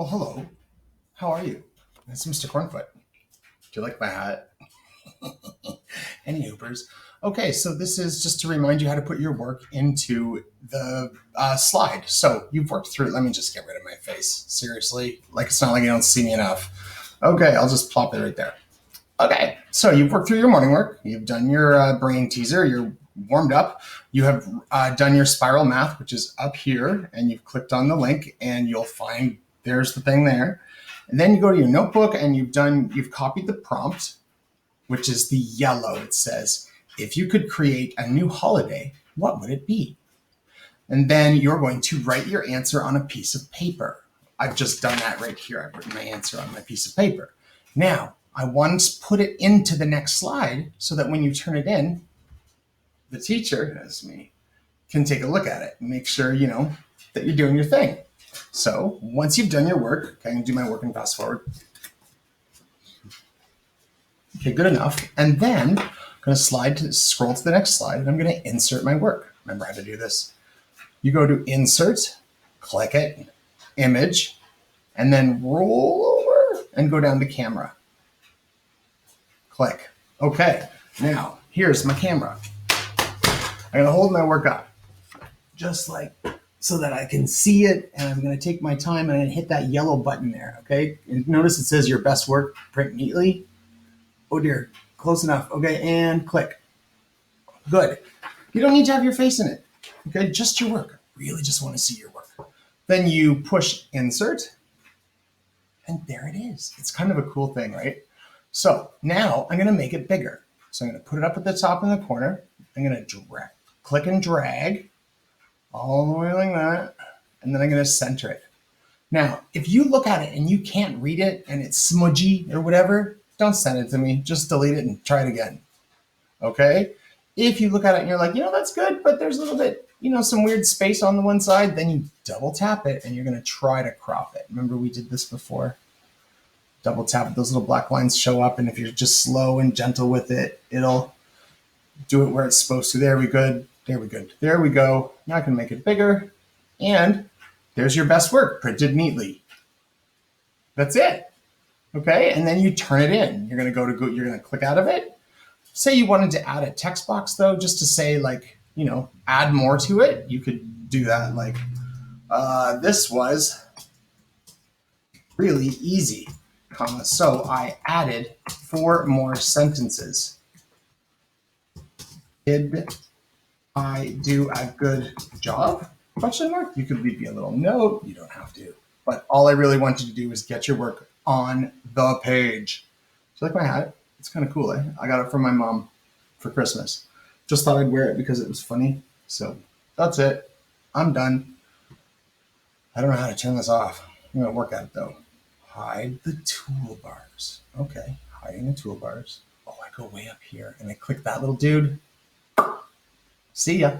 Well, hello. How are you? It's Mr. Cornfoot. Do you like my hat? Any hoopers? Okay, so this is just to remind you how to put your work into the slide. So you've worked through. Let me just get rid of my face. Seriously, like it's not like you don't see me enough. Okay, I'll just plop it right there. Okay, so you've worked through your morning work. You've done your brain teaser. You're warmed up. You have done your spiral math, which is up here, and you've clicked on the link, and you'll find there's the thing there. And then you go to your notebook, and you've copied the prompt, which is the yellow. It says, if you could create a new holiday, what would it be? And then you're going to write your answer on a piece of paper. I've just done that right here. I've written my answer on my piece of paper. Now, I want to put it into the next slide so that when you turn it in, the teacher, that's me, can take a look at it and make sure, that you're doing your thing. So once you've done your work, I'm going to do my work and fast forward. Okay, good enough. And then I'm going to scroll to the next slide, and I'm going to insert my work. Remember how to do this. You go to Insert, click it, Image, and then roll over and go down to Camera. Click. Okay, now here's my camera. I'm going to hold my work up, just like so that I can see it, and I'm going to take my time and I'm going to hit that yellow button there, okay? And notice it says your best work, print neatly. Oh dear, close enough. Okay, and click. Good. You don't need to have your face in it, okay? Just your work. Really just want to see your work. Then you push Insert, and there it is. It's kind of a cool thing, right? So now I'm going to make it bigger. So I'm going to put it up at the top in the corner. I'm going to click and drag all the way like that, and then I'm going to center it. Now, if you look at it and you can't read it and it's smudgy or whatever, don't send it to me. Just delete it and try it again. Okay? If you look at it and you're like, that's good, but there's a little bit, some weird space on the one side, then you double tap it and you're going to try to crop it. Remember we did this before? Double tap it, those little black lines show up, and if you're just slow and gentle with it, it'll do it where it's supposed to. There we go. There we go. Now I can make it bigger, and there's your best work printed neatly. That's it. Okay, and then you turn it in. You're gonna click out of it. Say you wanted to add a text box though, just to say add more to it. You could do that this was really easy, so I added 4 more sentences. Did I do a good job? Question mark. You could leave me a little note. You don't have to. But all I really want you to do is get your work on the page. Do you like my hat? It's kind of cool, eh? I got it from my mom for Christmas. Just thought I'd wear it because it was funny. So that's it. I'm done. I don't know how to turn this off. I'm going to work at it though. Hide the toolbars. Okay, hiding the toolbars. Oh, I go way up here and I click that little dude. See ya.